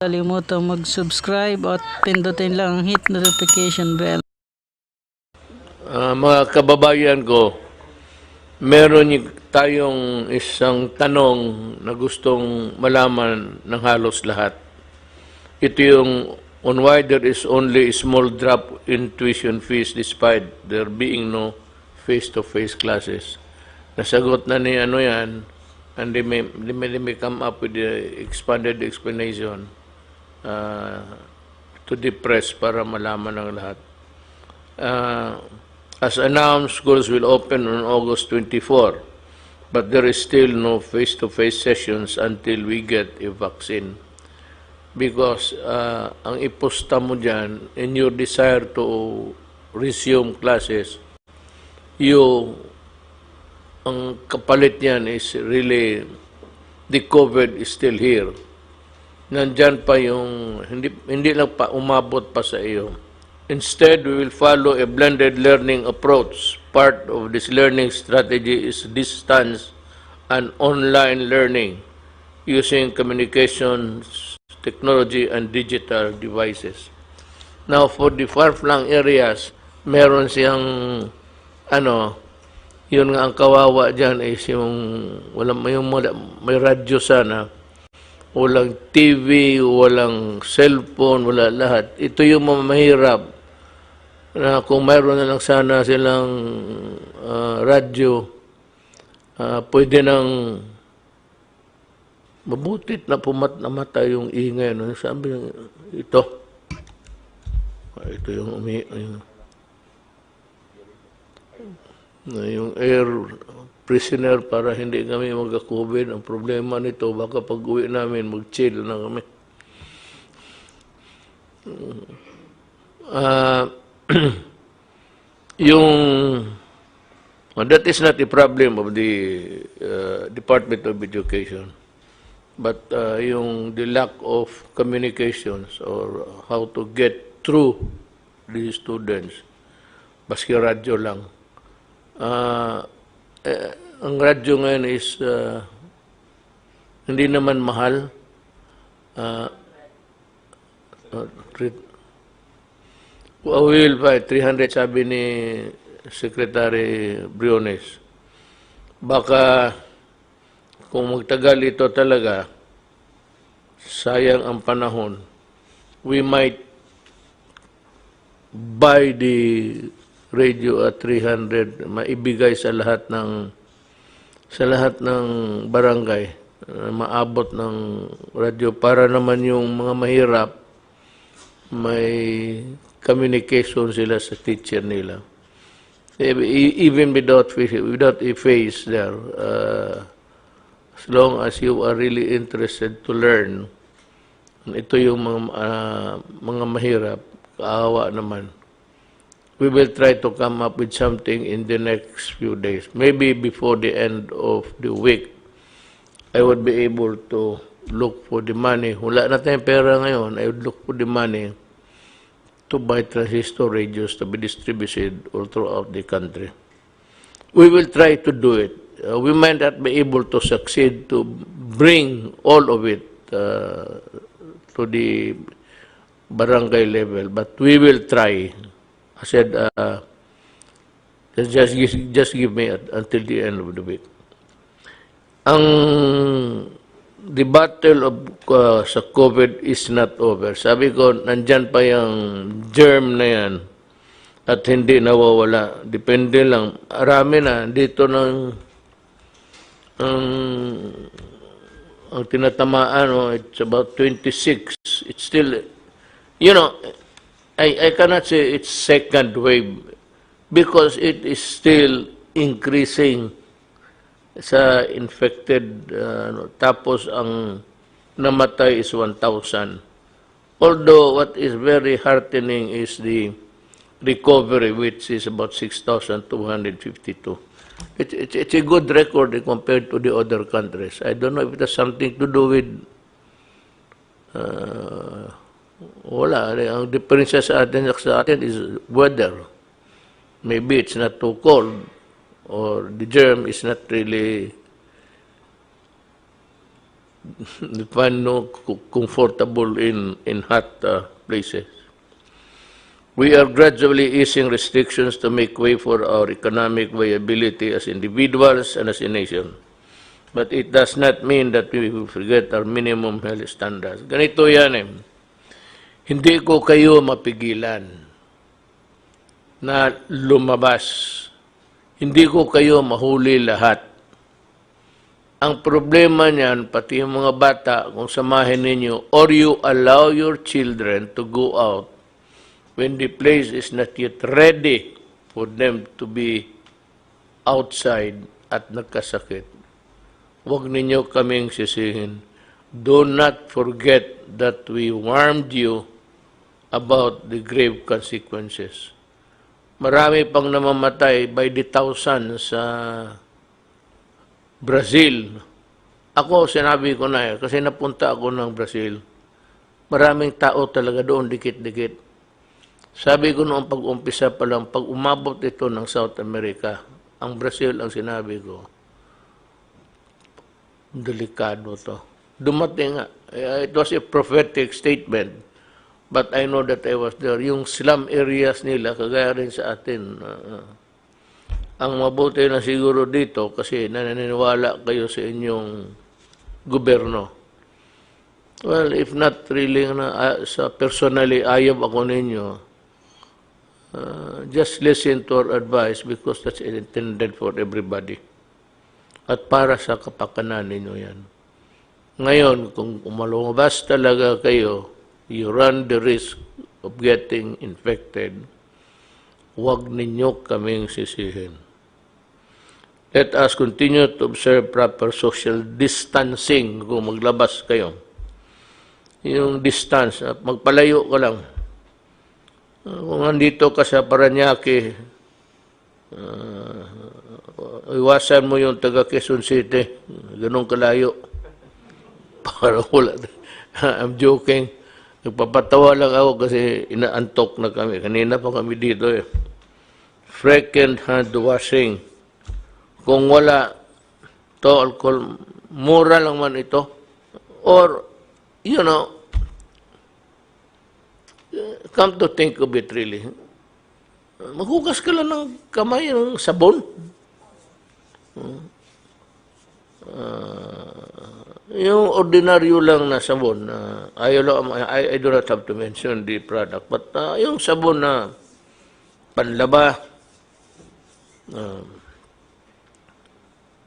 Kalimutan mag-subscribe at pindutin lang ang hit notification bell. Mga kababayan ko, meron tayong isang tanong na gustong malaman ng halos lahat. Ito yung on why there is only a small drop in tuition fees despite there being no face-to-face classes. Nasagot na ni ano yan, and they may come up with the expanded explanation to the press para malaman ng lahat. As announced, schools will open on August 24, but there is still no face-to-face sessions until we get a vaccine. Because ang iposta mo dyan, in your desire to resume classes, ang kapalit niyan is really, the COVID is still here. Nandyan pa yung, hindi lang pa umabot pa sa iyo. Instead, we will follow a blended learning approach. Part of this learning strategy is distance and online learning using communications, technology, and digital devices. Now, for the far-flung areas, meron siyang, yun nga ang kawawa dyan is yung, may radyo sana, walang TV, walang cellphone, wala lahat. Ito yung mahirap na kung mayroon na lang sana silang radyo, pwede nang mabutit na namatay yung ingay. No? Sabi ito yung air prisoner para hindi kami magka-COVID. Ang problema nito, baka pag-uwi namin, mag-chill na kami. That is not a problem of the Department of Education. But the lack of communications or how to get through these students, baski radyo lang. Ang radyo ngayon is hindi naman mahal. Will by 300 sabi ni Secretary Briones. Baka kung magtagal ito talaga, sayang ang panahon, we might buy the radio at 300, maibigay sa lahat ng barangay, maabot ng radyo para naman yung mga mahirap may communication sila sa teacher nila. Even without a face there, as long as you are really interested to learn, ito yung mga mahirap, kaawa naman. We will try to come up with something in the next few days. Maybe before the end of the week, I would be able to look for the money. Wala na tayong pera ngayon. I would look for the money to buy transistor radios to be distributed all throughout the country. We will try to do it. We might not be able to succeed to bring all of it to the barangay level, but we will try. I said, just give me until the end of the week. The battle of sa COVID is not over. Sabi ko, nandyan pa yung germ na yan at hindi nawawala. Depende lang. Arami na. Dito ang tinatamaan, it's about 26. It's still, I cannot say it's second wave because it is still increasing sa infected, tapos ang namatay is 1,000. Although what is very heartening is the recovery, which is about 6,252. It's a good record compared to the other countries. I don't know if it has something to do with wala. Ang diferensya sa atin is weather. Maybe it's not too cold or the germ is not really find no comfortable in hot places. We are gradually easing restrictions to make way for our economic viability as individuals and as a nation. But it does not mean that we will forget our minimum health standards. Ganito yan eh. Hindi ko kayo mapigilan na lumabas. Hindi ko kayo mahuli lahat. Ang problema niyan, pati yung mga bata, kung samahin ninyo, or you allow your children to go out when the place is not yet ready for them to be outside at nagkasakit. Huwag ninyo kaming sisihin. Do not forget that we warned you about the grave consequences. Marami pang namamatay by the thousands sa Brazil. Ako, sinabi ko na kasi napunta ako ng Brazil. Maraming tao talaga doon, dikit-dikit. Sabi ko noong pag-umpisa pa lang, pag umabot ito ng South America, ang Brazil ang sinabi ko, delikado to. Dumating nga. It was a prophetic statement. But I know that I was there. Yung slum areas nila, kagaya rin sa atin. Ang mabuti na siguro dito, kasi naniniwala kayo sa inyong gobyerno. Well, if not really, sa personally, ayaw ako ninyo. Just listen to our advice because that's intended for everybody. At para sa kapakanan ninyo yan. Ngayon, kung umalumabas talaga kayo, you run the risk of getting infected. Huwag ninyo kaming sisihin. Let us continue to observe proper social distancing kung maglabas kayo. Yung distance, magpalayo ka lang. Kung nandito ka sa Paranaque, iwasan mo yung taga Quezon City, ganun kalayo. Para wala. I'm joking. Nagpapatawa lang ako kasi inaantok na kami. Kanina pa kami dito eh. Frequent hand washing. Kung wala to alcohol, mura lang man ito. Or, you know, come to think of it really, maghugas ka lang ng kamay ng sabon. Yung ordinaryo lang na sabon, I do not have to mention the product, but yung sabon na panlaba,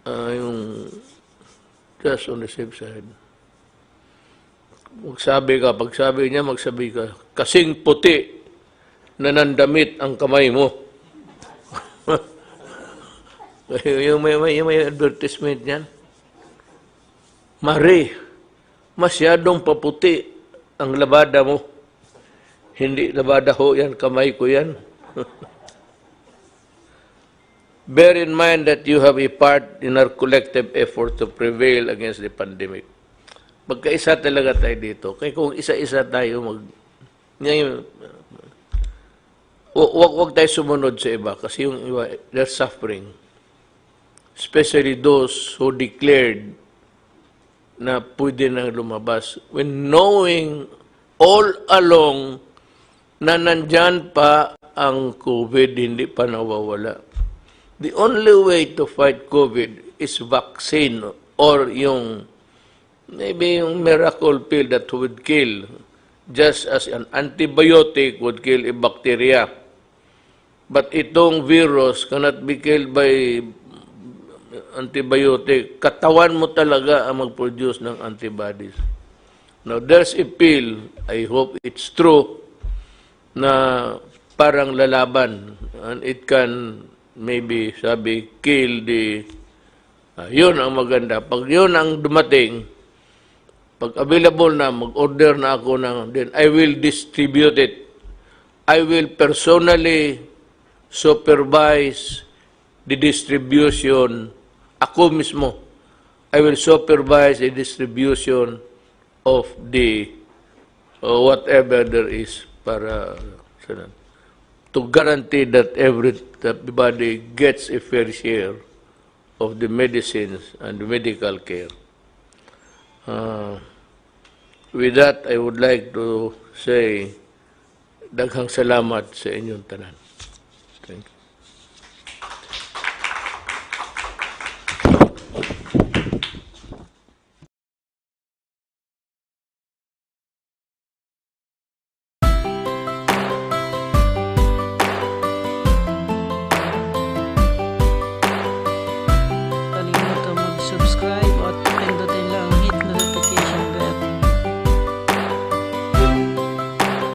yung just on the safe side. Magsabi ka, pag sabi niya, magsabi ka, kasing puti na nandamit ang kamay mo. yung may advertisement niyan. Mari, masyadong paputi ang labada mo. Hindi labada ho yan, kamay ko yan. Bear in mind that you have a part in our collective effort to prevail against the pandemic. Magkaisa talaga tayo dito. Kaya kung isa-isa tayo, wag tayo sumunod sa iba kasi yung iba, they're suffering. Especially those who declared na pwede nang lumabas when knowing all along na nandyan pa ang COVID, hindi pa nawawala. The only way to fight COVID is vaccine or yung maybe yung miracle pill that would kill just as an antibiotic would kill a bacteria. But itong virus cannot be killed by antibiotic. Katawan mo talaga ang mag-produce ng antibodies. Now, there's a pill, I hope it's true, na parang lalaban. And it can, maybe, kill the... yun ang maganda. Pag yun ang dumating, pag available na, mag-order na ako ng, then I will distribute it. I will personally supervise the distribution. Ako mismo, I will supervise the distribution of the whatever there is para to guarantee that everybody gets a fair share of the medicines and the medical care. Uh, with that, I would like to say daghang salamat sa inyong tanan.